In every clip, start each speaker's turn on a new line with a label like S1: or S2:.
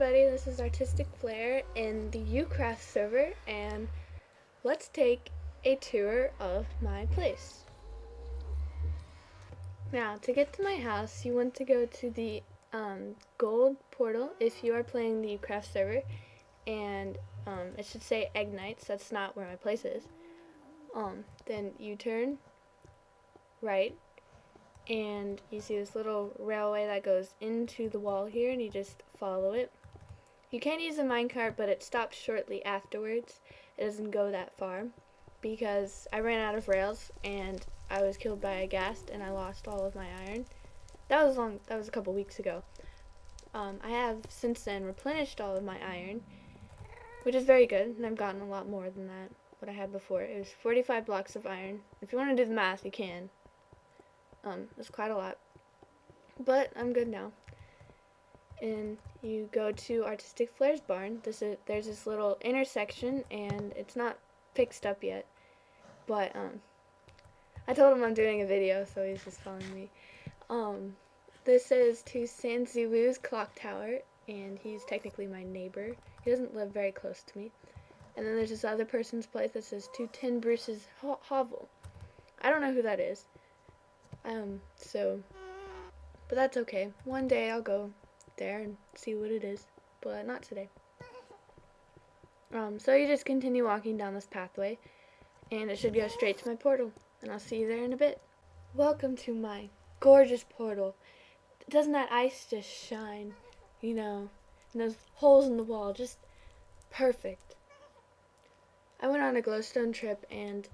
S1: everybody, this is Artistic Flair in the YouCraft server, and let's take a tour of my place. Now, to get to my house, you want to go to the gold portal if you are playing the YouCraft server, and it should say Egg Nights. That's not where my place is. Then you turn right, and you see this little railway that goes into the wall here, and you just follow it. You can use a minecart, but it stops shortly afterwards. It doesn't go that far because I ran out of rails and I was killed by a ghast and I lost all of my iron. That was a couple weeks ago. I have since then replenished all of my iron, which is very good, and I've gotten a lot more than that what I had before. It was 45 blocks of iron. If you want to do the math, you can. That's quite a lot, but I'm good now. And you go to Artistic Flair's barn. There's this little intersection, and it's not fixed up yet. But I told him I'm doing a video, so he's just following me. This is to Sanziwu's clock tower, and he's technically my neighbor. He doesn't live very close to me. And then there's this other person's place that says to Tin Bruce's hovel. I don't know who that is. But that's okay. One day I'll go there and see what it is, but not today. So you just continue walking down this pathway, and it should go straight to my portal, and I'll see you there in a bit. Welcome to my gorgeous portal. Doesn't that ice just shine, and those holes in the wall, just perfect. I went on a glowstone trip, and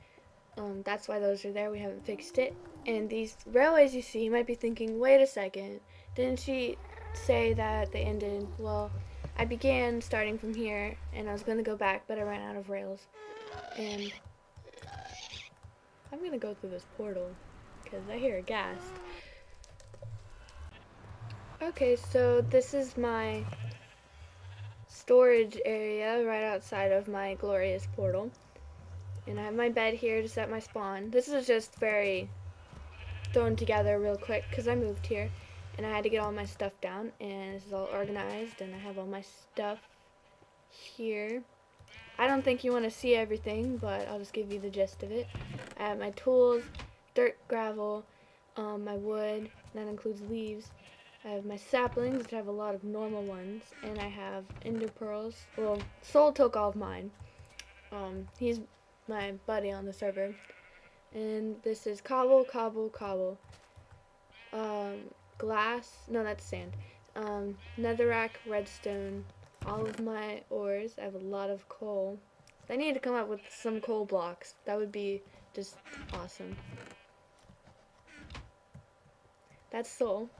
S1: that's why those are there. We haven't fixed it. And these railways you see, you might be thinking, wait a second, didn't she say that they ended? Well, I began starting from here, and I was going to go back, but I ran out of rails. And I'm going to go through this portal, because I hear a ghast. Okay, so this is my storage area right outside of my glorious portal. And I have my bed here to set my spawn. This is just very thrown together real quick because I moved here and I had to get all my stuff down, and this is all organized, and I have all my stuff here. I don't think you want to see everything, but I'll just give you the gist of it. I have my tools, dirt, gravel, my wood, that includes leaves. I have my saplings, which I have a lot of normal ones, and I have ender pearls. Well, Soul took all of mine. He's my buddy on the server. And this is cobble, glass, no, that's sand, netherrack, redstone, all of my ores. I have a lot of coal. I need to come up with some coal blocks. That would be just awesome. That's Soul.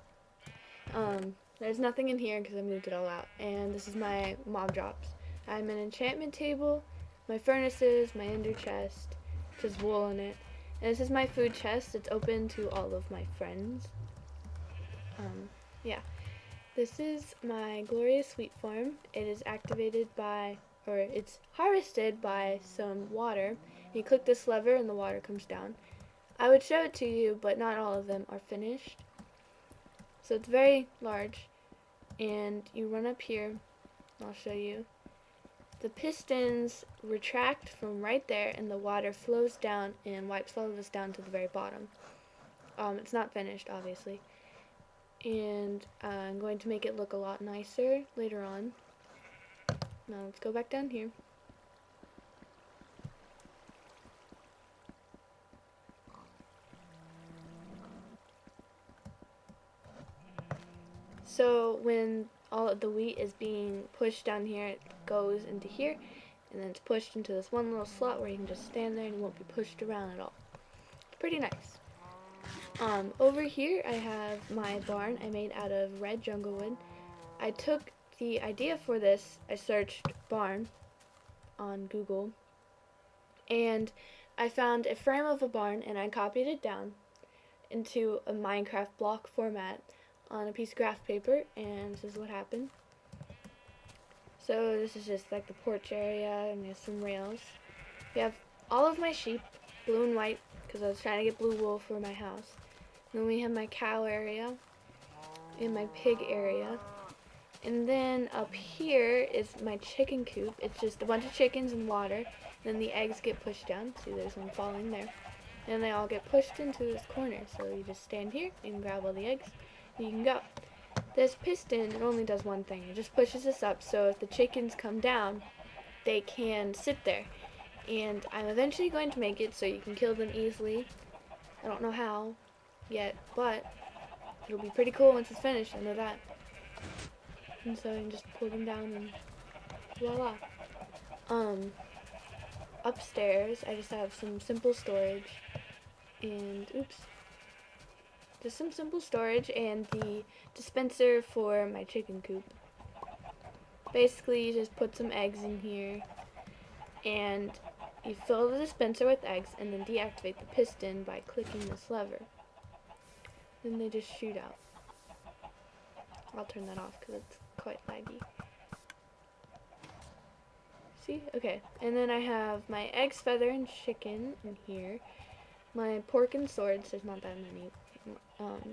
S1: There's nothing in here because I moved it all out. And this is my mob drops. I have an enchantment table, my furnaces, my ender chest, just wool in it. And this is my food chest. It's open to all of my friends. Yeah. This is my glorious wheat farm. It is activated by, or it's harvested by some water. You click this lever and the water comes down. I would show it to you, but not all of them are finished. So it's very large. And you run up here. I'll show you. The pistons retract from right there, and the water flows down and wipes all of this down to the very bottom. It's not finished, obviously. And I'm going to make it look a lot nicer later on. Now let's go back down here. So when all of the wheat is being pushed down here, it goes into here, and then it's pushed into this one little slot where you can just stand there and you won't be pushed around at all. It's pretty nice. Over here I have my barn I made out of red jungle wood. I took the idea for this, I searched barn on Google, and I found a frame of a barn, and I copied it down into a Minecraft block format on a piece of graph paper, and this is what happened. So this is just like the porch area, and there's some rails. We have all of my sheep, blue and white, because I was trying to get blue wool for my house. And then we have my cow area and my pig area. And then up here is my chicken coop. It's just a bunch of chickens and water. Then the eggs get pushed down. See, there's one falling there. And they all get pushed into this corner. So you just stand here and grab all the eggs, and you can go. This piston, it only does one thing. It just pushes this up, so if the chickens come down, they can sit there. And I'm eventually going to make it so you can kill them easily. I don't know how yet, but it'll be pretty cool once it's finished. I know that. And so you can just pull them down and voila. Upstairs, I just have some simple storage and just some simple storage and the dispenser for my chicken coop. Basically, you just put some eggs in here and you fill the dispenser with eggs and then deactivate the piston by clicking this lever. Then they just shoot out. I'll turn that off because it's quite laggy. See? Okay. And then I have my eggs, feather, and chicken in here. My pork and swords. There's not that many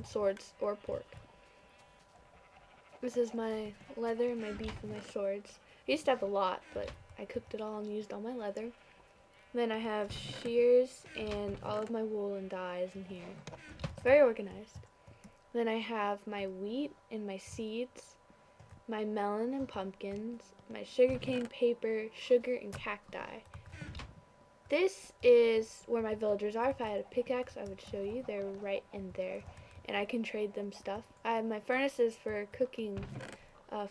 S1: swords or pork. This is my leather, my beef, and my swords. I used to have a lot, but I cooked it all and used all my leather. Then I have shears and all of my wool and dyes in here. It's very organized. Then I have my wheat and my seeds, my melon and pumpkins, my sugarcane paper, sugar, and cacti. This is where my villagers are. If I had a pickaxe, I would show you. They're right in there, and I can trade them stuff. I have my furnaces for cooking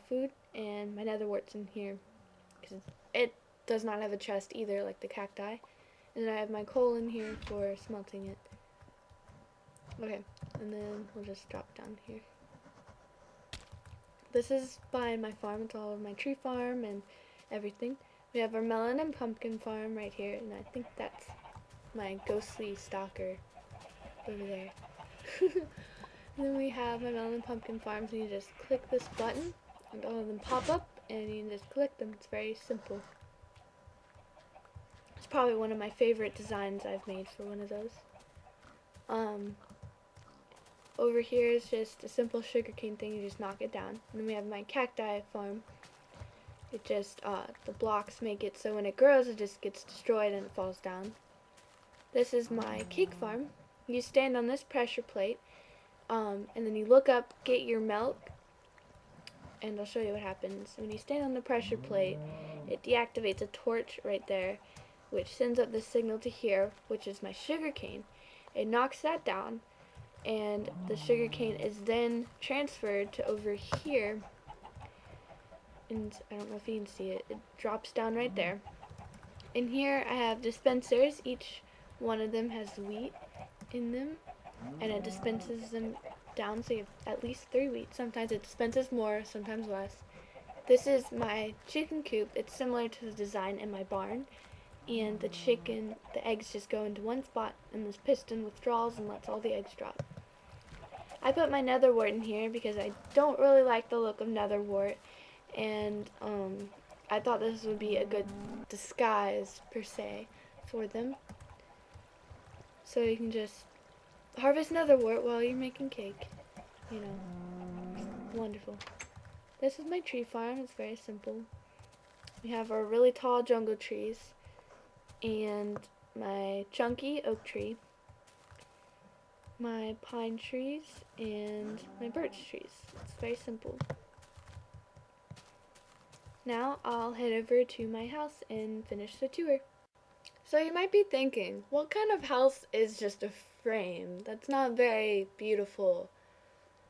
S1: food, and my nether wart's in here, because it does not have a chest either, like the cacti. And then I have my coal in here for smelting it. Okay, and then we'll just drop down here. This is by my farm. It's all of my tree farm and everything. We have our melon and pumpkin farm right here, and I think that's my ghostly stalker over there. And then we have my melon and pumpkin farms, and you just click this button, and all of them pop up, and you can just click them. It's very simple. It's probably one of my favorite designs I've made for one of those. Over here is just a simple sugarcane thing. You just knock it down. And then we have my cacti farm. It just, the blocks make it so when it grows, it just gets destroyed and it falls down. This is my cake farm. You stand on this pressure plate, and then you look up, get your milk, and I'll show you what happens. When you stand on the pressure plate, it deactivates a torch right there, which sends up the signal to here, which is my sugarcane. It knocks that down, and the sugarcane is then transferred to over here, and I don't know if you can see it. It drops down right there. In here I have dispensers. Each one of them has wheat in them, and it dispenses them down, so you have at least 3 wheat. Sometimes it dispenses more, sometimes less. This is my chicken coop. It's similar to the design in my barn, and the eggs just go into one spot, and this piston withdraws and lets all the eggs drop. I put my nether wart in here because I don't really like the look of nether wart, and I thought this would be a good disguise, per se, for them. So you can just harvest nether wart while you're making cake. You know, it's wonderful. This is my tree farm. It's very simple. We have our really tall jungle trees, and my chunky oak tree, my pine trees, and my birch trees. It's very simple. Now I'll head over to my house and finish the tour. So you might be thinking, what kind of house is just a frame? That's not very beautiful.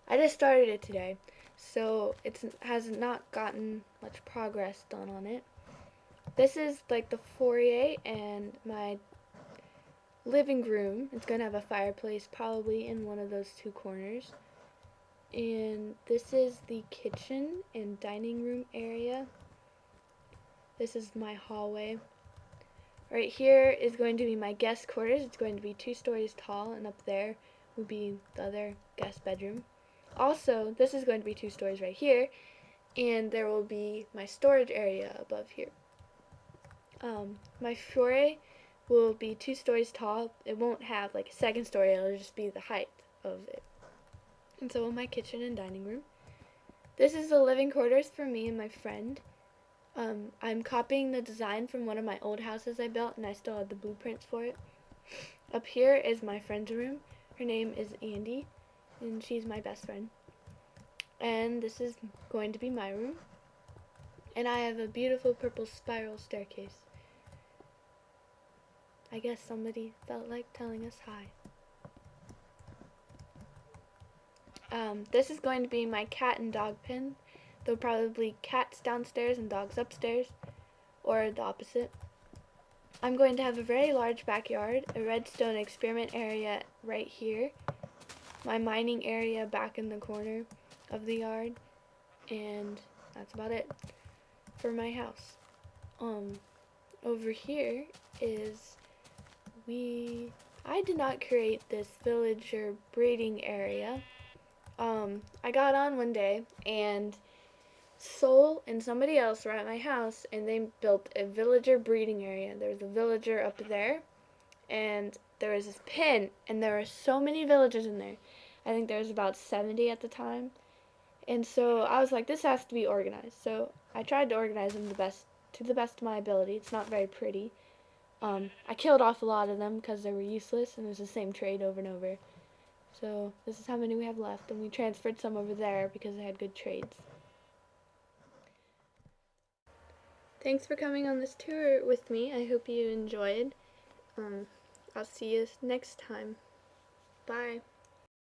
S1: I just started it today, so it has not gotten much progress done on it. This is like the foyer and my living room. It's going to have a fireplace probably in one of those 2 corners. And this is the kitchen and dining room area. This is my hallway. Right here is going to be my guest quarters. It's going to be 2 stories tall, and up there will be the other guest bedroom. Also, this is going to be 2 stories right here, and there will be my storage area above here. My foyer will be 2 stories tall. It won't have like a 2nd story, it'll just be the height of it. And so will my kitchen and dining room. This is the living quarters for me and my friend. I'm copying the design from one of my old houses I built, and I still have the blueprints for it. Up here is my friend's room. Her name is Andy, and she's my best friend. And this is going to be my room. And I have a beautiful purple spiral staircase. I guess somebody felt like telling us hi. This is going to be my cat and dog pen. There'll probably be cats downstairs and dogs upstairs, or the opposite. I'm going to have a very large backyard, a redstone experiment area right here, my mining area back in the corner of the yard, and that's about it for my house. Over here is I did not create this villager breeding area. I got on one day and Soul and somebody else were at my house and they built a villager breeding area. There's a villager up there and there was this pen and there were so many villagers in there. I think there was about 70 at the time. And so I was like, this has to be organized. So I tried to organize them to the best of my ability. It's not very pretty. I killed off a lot of them because they were useless and it was the same trade over and over. So this is how many we have left, and we transferred some over there because they had good trades. Thanks for coming on this tour with me. I hope you enjoyed. I'll see you next time. Bye.